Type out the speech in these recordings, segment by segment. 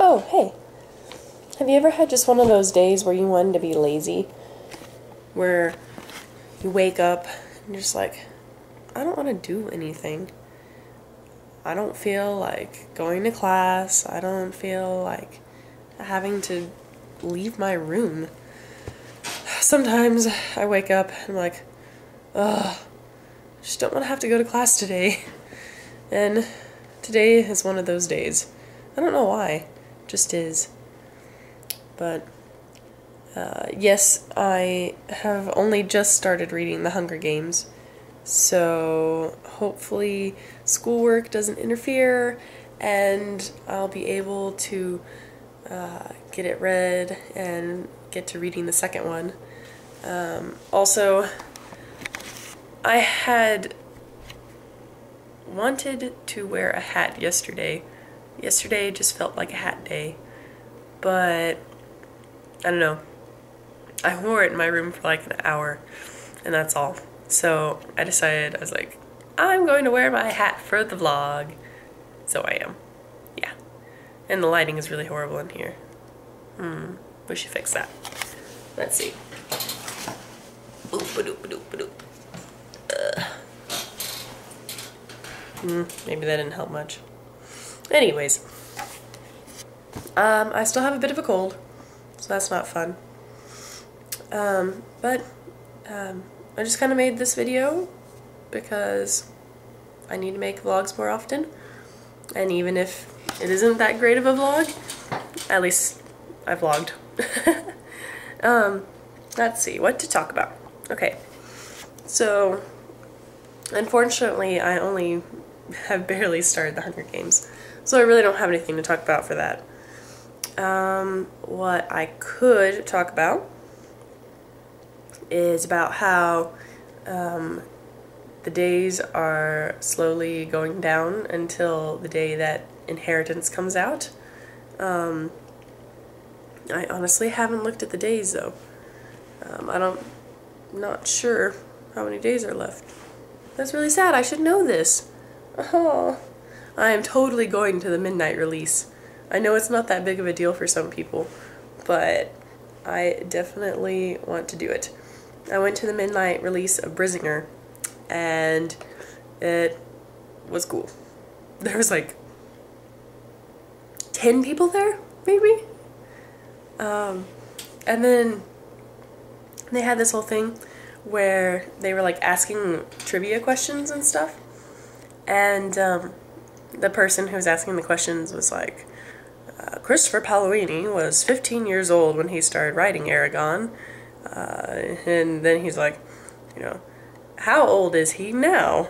Oh, hey. Have you ever had just one of those days where you wanted to be lazy? Where you wake up and you're just like, I don't want to do anything. I don't feel like going to class. I don't feel like having to leave my room. Sometimes I wake up and I'm like, ugh, I just don't want to have to go to class today. And today is one of those days. I don't know why. It just is. But yes, I have only just started reading The Hunger Games, so hopefully schoolwork doesn't interfere and I'll be able to get it read and get to reading the second one. Also, I had wanted to wear a hat yesterday. Yesterday just felt like a hat day, but I don't know. I wore it in my room for like an hour, and that's all. So I decided, I was like, I'm going to wear my hat for the vlog. So I am. Yeah. And the lighting is really horrible in here. We should fix that. Let's see. Maybe that didn't help much. Anyways. I still have a bit of a cold, so that's not fun. But I just kind of made this video because I need to make vlogs more often. And even if it isn't that great of a vlog, at least I vlogged. Let's see, what to talk about. Okay, so unfortunately I only have barely started The Hunger Games, so I really don't have anything to talk about for that. What I could talk about is about how the days are slowly going down until the day that Inheritance comes out. I honestly haven't looked at the days though. I'm not sure how many days are left. That's really sad. I should know this. Oh, I am totally going to the midnight release. I know it's not that big of a deal for some people, but I definitely want to do it. I went to the midnight release of Brizinger, and it was cool. There was like 10 people there, maybe? And then they had this whole thing where they were like asking trivia questions and stuff, and the person who was asking the questions was like, Christopher Paolini was 15 years old when he started writing Eragon, and then he's like, you know, how old is he now?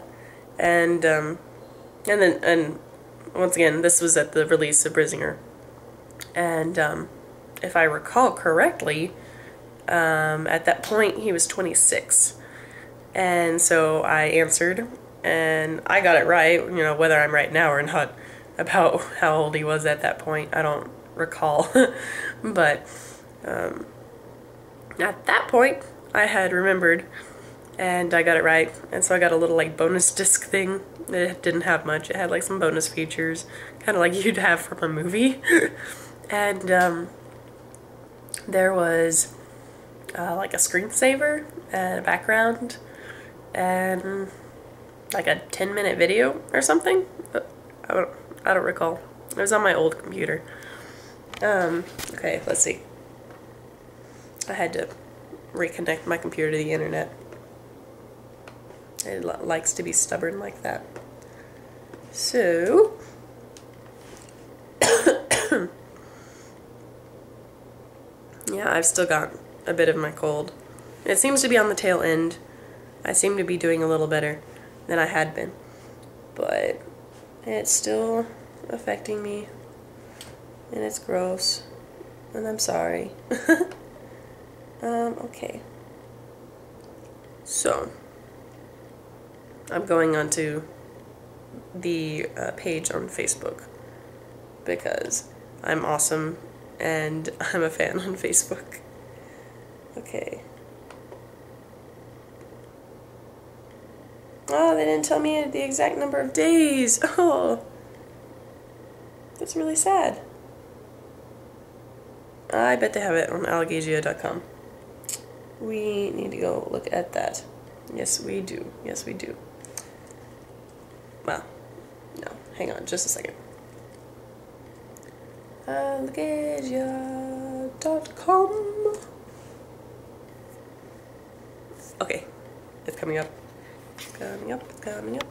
And once again, this was at the release of Brizinger, and if I recall correctly, at that point he was 26, and so I answered, and I got it right, you know, whether I'm right now or not, about how old he was at that point. I don't recall, but at that point I had remembered and I got it right, and so I got a little like bonus disc thing. It didn't have much. It had like some bonus features, kind of like you'd have from a movie. And there was like a screensaver and a background and like a 10-minute video or something. I don't recall. It was on my old computer. Okay, let's see. I had to reconnect my computer to the internet. It likes to be stubborn like that. So, yeah, I've still got a bit of my cold. It seems to be on the tail end. I seem to be doing a little better than I had been, but it's still affecting me, and it's gross, and I'm sorry. Okay. So, I'm going onto the page on Facebook because I'm awesome and I'm a fan on Facebook. Okay. Oh, they didn't tell me the exact number of days. Oh. That's really sad. I bet they have it on Allegasia.com. We need to go look at that. Yes, we do. Yes, we do. Well, no. Hang on just a second. Allegasia.com. Okay. It's coming up. It's coming up. It's coming up.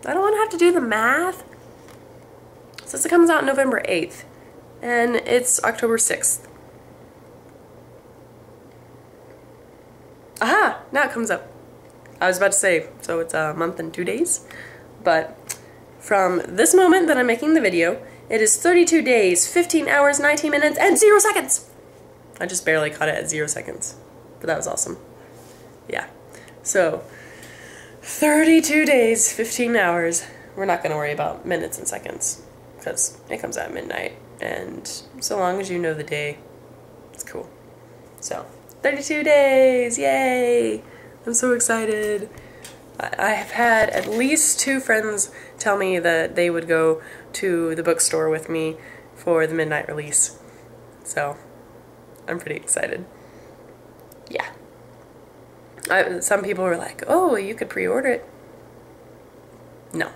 I don't want to have to do the math. Since it comes out November 8th. And it's October 6th. Aha! Now it comes up. I was about to say, so it's a month and 2 days. But from this moment that I'm making the video, it is 32 days, 15 hours, 19 minutes, and 0 seconds! I just barely caught it at 0 seconds. But that was awesome. Yeah. So, 32 days, 15 hours. We're not going to worry about minutes and seconds. Because it comes out at midnight. And so long as you know the day, it's cool. So, 32 days! Yay! I'm so excited. I have had at least 2 friends tell me that they would go to the bookstore with me for the midnight release. So, I'm pretty excited. Yeah. Some people were like, oh, you could pre-order it. No.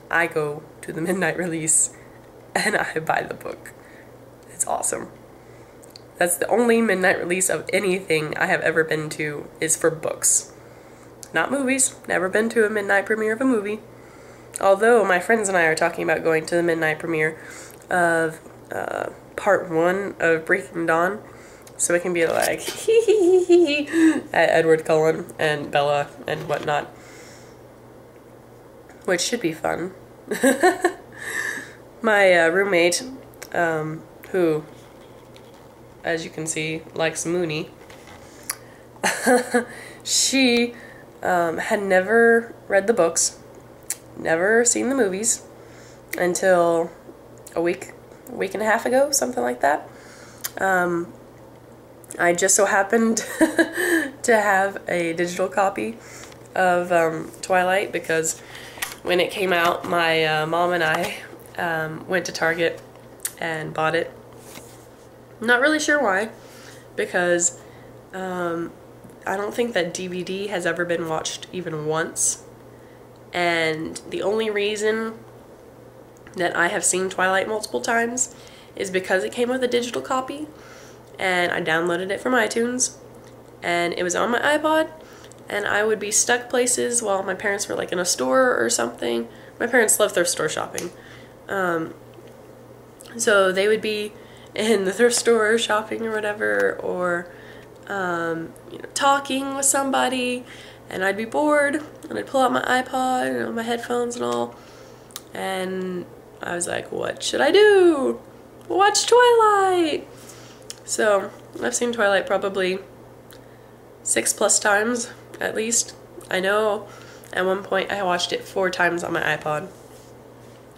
I go to the midnight release and I buy the book. It's awesome. That's the only midnight release of anything I have ever been to is for books. Not movies. Never been to a midnight premiere of a movie. Although my friends and I are talking about going to the midnight premiere of part 1 of Breaking Dawn. So it can be like hee hee hee hee at Edward Cullen and Bella and whatnot. Which should be fun. My roommate, who, as you can see, likes Mooney, she had never read the books, never seen the movies, until a week and a half ago, something like that. I just so happened to have a digital copy of Twilight because when it came out, my mom and I went to Target and bought it. Not really sure why, because I don't think that DVD has ever been watched even once. And the only reason that I have seen Twilight multiple times is because it came with a digital copy. And I downloaded it from iTunes, and it was on my iPod, and I would be stuck places while my parents were like in a store or something. My parents love thrift store shopping. So they would be in the thrift store shopping or whatever, or you know, talking with somebody, and I'd be bored, and I'd pull out my iPod, you know, my headphones and all, and I was like, what should I do? Watch Twilight! So, I've seen Twilight probably 6+ times, at least. I know at one point I watched it 4 times on my iPod.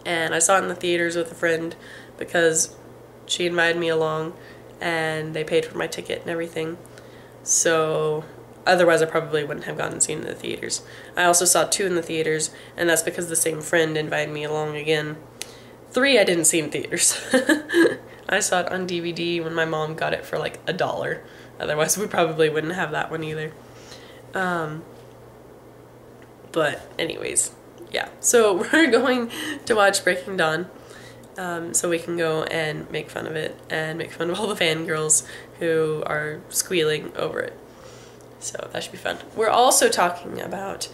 And I saw it in the theaters with a friend because she invited me along and they paid for my ticket and everything. So, otherwise I probably wouldn't have gone and seen it in the theaters. I also saw 2 in the theaters, and that's because the same friend invited me along again. 3 I didn't see in theaters. I saw it on DVD when my mom got it for like $1. Otherwise we probably wouldn't have that one either. But anyways, yeah. So we're going to watch Breaking Dawn. So we can go and make fun of it and make fun of all the fangirls who are squealing over it. So that should be fun. We're also talking about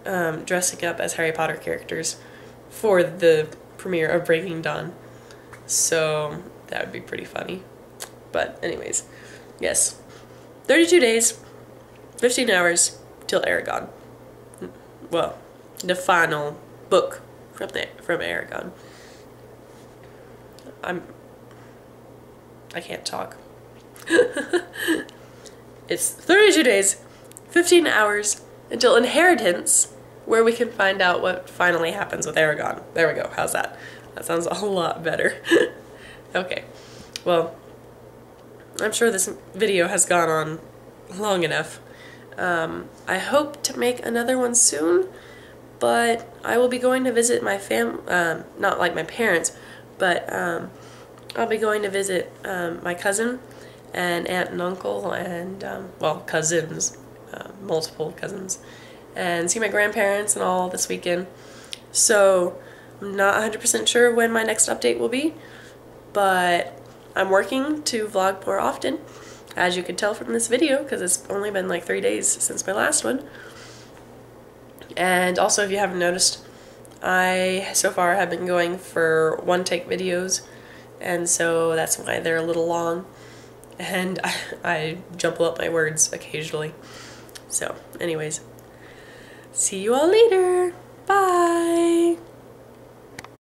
dressing up as Harry Potter characters for the premiere of Breaking Dawn. So that would be pretty funny. But anyways, yes. 32 days, 15 hours till Eragon. Well, the final book from Eragon. I can't talk. It's 32 days, 15 hours until Inheritance, where we can find out what finally happens with Eragon. There we go. How's that? That sounds a whole lot better. Okay. Well, I'm sure this video has gone on long enough. I hope to make another one soon, but I will be going to visit my not like my parents, but I'll be going to visit my cousin and aunt and uncle and, well, cousins, multiple cousins, and see my grandparents and all this weekend. So I'm not 100% sure when my next update will be, but I'm working to vlog more often, as you can tell from this video, because it's only been like 3 days since my last one. And also, if you haven't noticed, I so far have been going for one-take videos, and so that's why they're a little long, and I jumble up my words occasionally. So anyways, see you all later. Bye!